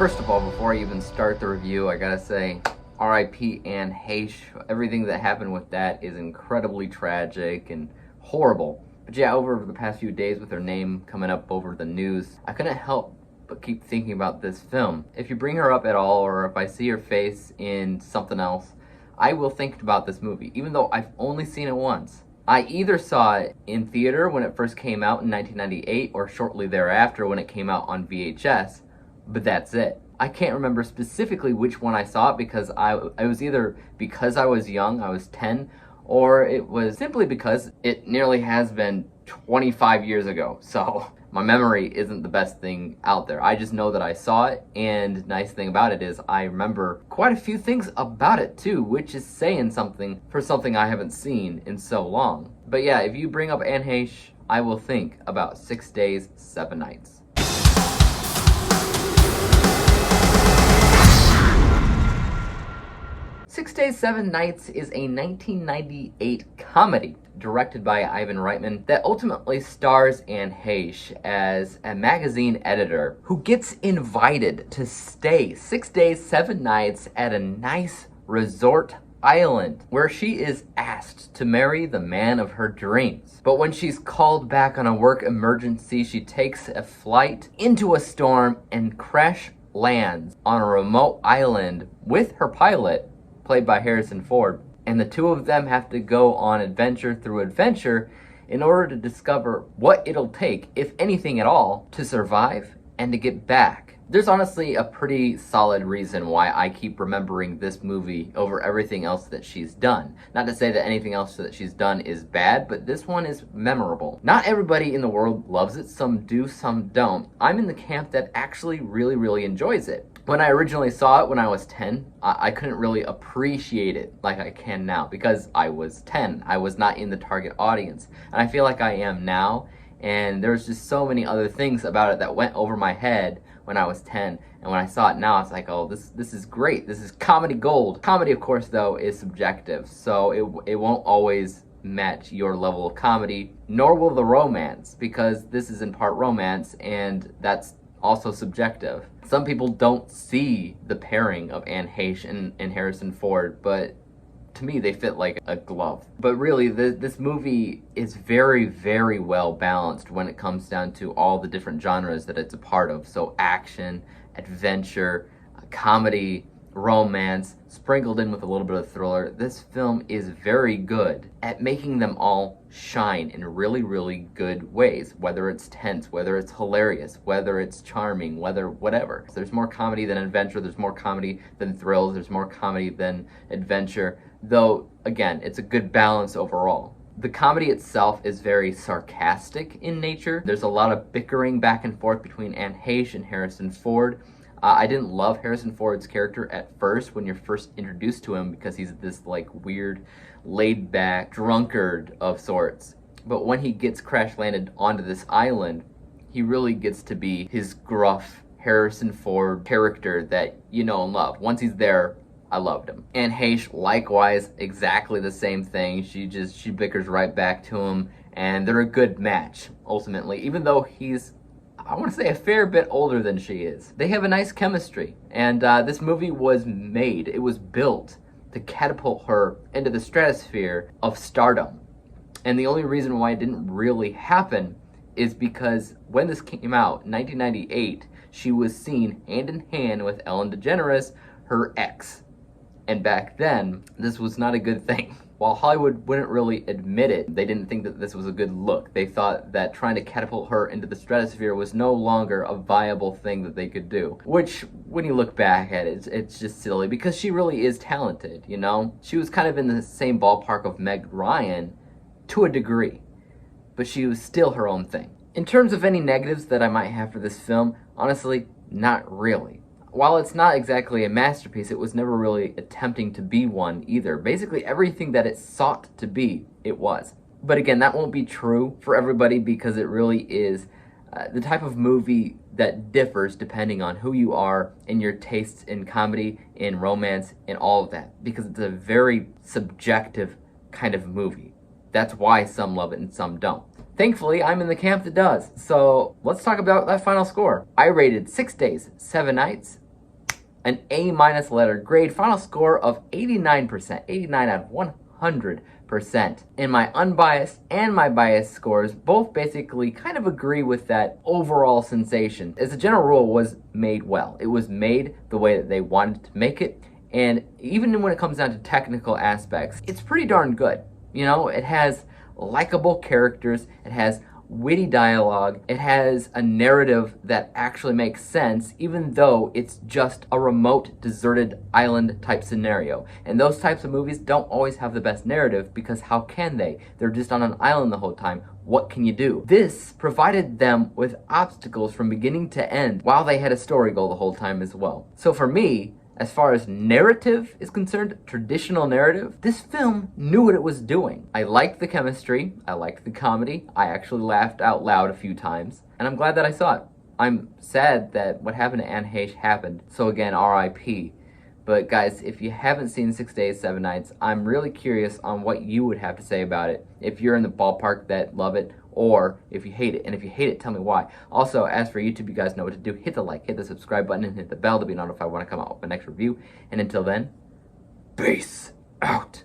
First of all, before I even start the review, I gotta say, R.I.P. Anne Heche. Everything that happened with that is incredibly tragic and horrible. But yeah, over the past few days with her name coming up over the news, I couldn't help but keep thinking about this film. If you bring her up at all, or if I see her face in something else, I will think about this movie, even though I've only seen it once. I either saw it in theater when it first came out in 1998, or shortly thereafter when it came out on VHS, but that's it. I can't remember specifically which one I saw it because it was either because I was young, I was 10, or it was simply because it nearly has been 25 years ago. So my memory isn't the best thing out there. I just know that I saw it, and nice thing about it is I remember quite a few things about it too, which is saying something for something I haven't seen in so long. But yeah, if you bring up Anne Heche, I will think about 6 Days, 7 Nights. 6 Days, 7 Nights is a 1998 comedy directed by Ivan Reitman that ultimately stars Anne Heche as a magazine editor who gets invited to stay 6 days, 7 nights at a nice resort island where she is asked to marry the man of her dreams. But when she's called back on a work emergency, she takes a flight into a storm and crash lands on a remote island with her pilot, played by Harrison Ford, and the two of them have to go on adventure through adventure in order to discover what it'll take, if anything at all, to survive and to get back. There's honestly a pretty solid reason why I keep remembering this movie over everything else that she's done. Not to say that anything else that she's done is bad, but this one is memorable. Not everybody in the world loves it. Some do, some don't. I'm in the camp that actually really enjoys it. When I originally saw it when I was 10, I couldn't really appreciate it like I can now because I was 10. I was not in the target audience. And I feel like I am now. And there's just so many other things about it that went over my head when I was 10. And when I saw it now, it's like, oh, this is great. This is comedy gold. Comedy, of course, though, is subjective. So it won't always match your level of comedy, nor will the romance, because this is in part romance, and that's also subjective. Some people don't see the pairing of Anne Heche and Harrison Ford, but to me they fit like a glove. But really, this movie is very well balanced when it comes down to all the different genres that it's a part of. So action, adventure, comedy, romance, sprinkled in with a little bit of thriller. This film is very good at making them all shine in really good ways, whether it's tense, whether it's hilarious, whether it's charming, whatever. So there's more comedy than adventure, there's more comedy than thrills, there's more comedy than adventure, though again, it's a good balance overall. The comedy itself is very sarcastic in nature. There's a lot of bickering back and forth between Anne Heche and Harrison Ford. I didn't love Harrison Ford's character at first when you're first introduced to him because he's this like weird, laid-back drunkard of sorts. But when he gets crash landed onto this island, he really gets to be his gruff Harrison Ford character that you know and love. Once he's there, I loved him. Anne Heche, likewise, exactly the same thing. She bickers right back to him, and they're a good match, ultimately, even though he's, I want to say, a fair bit older than she is. They have a nice chemistry, and this movie was made, it was built to catapult her into the stratosphere of stardom. And the only reason why it didn't really happen is because when this came out in 1998, she was seen hand in hand with Ellen DeGeneres, her ex. And back then, this was not a good thing. While Hollywood wouldn't really admit it, they didn't think that this was a good look. They thought that trying to catapult her into the stratosphere was no longer a viable thing that they could do. Which, when you look back at it, it's just silly because she really is talented, you know? She was kind of in the same ballpark of Meg Ryan to a degree, but she was still her own thing. In terms of any negatives that I might have for this film, honestly, not really. While it's not exactly a masterpiece, it was never really attempting to be one either. Basically, everything that it sought to be, it was. But again, that won't be true for everybody because it really is the type of movie that differs depending on who you are and your tastes in comedy, in romance, and all of that. Because it's a very subjective kind of movie. That's why some love it and some don't. Thankfully, I'm in the camp that does. So let's talk about that final score. I rated 6 Days, 7 Nights an A- letter grade, final score of 89%, 89 out of 100%. And my unbiased and my biased scores both basically kind of agree with that overall sensation. As a general rule, it was made well. It was made the way that they wanted to make it, and even when it comes down to technical aspects, it's pretty darn good. You know, it has likable characters, it has witty dialogue, it has a narrative that actually makes sense, even though it's just a remote, deserted island type scenario. And those types of movies don't always have the best narrative, because how can they? They're just on an island the whole time. What can you do? This provided them with obstacles from beginning to end, while they had a story goal the whole time as well. So for me, as far as narrative is concerned, traditional narrative, this film knew what it was doing. I liked the chemistry, I liked the comedy, I actually laughed out loud a few times, and I'm glad that I saw it. I'm sad that what happened to Anne Heche happened, so again, RIP. But guys, if you haven't seen 6 Days, 7 Nights, I'm really curious on what you would have to say about it. If you're in the ballpark that love it, or if you hate it. And if you hate it, tell me why. Also, as for YouTube, you guys know what to do. Hit the like, hit the subscribe button, and hit the bell to be notified when I come out with my next review. And until then, peace out.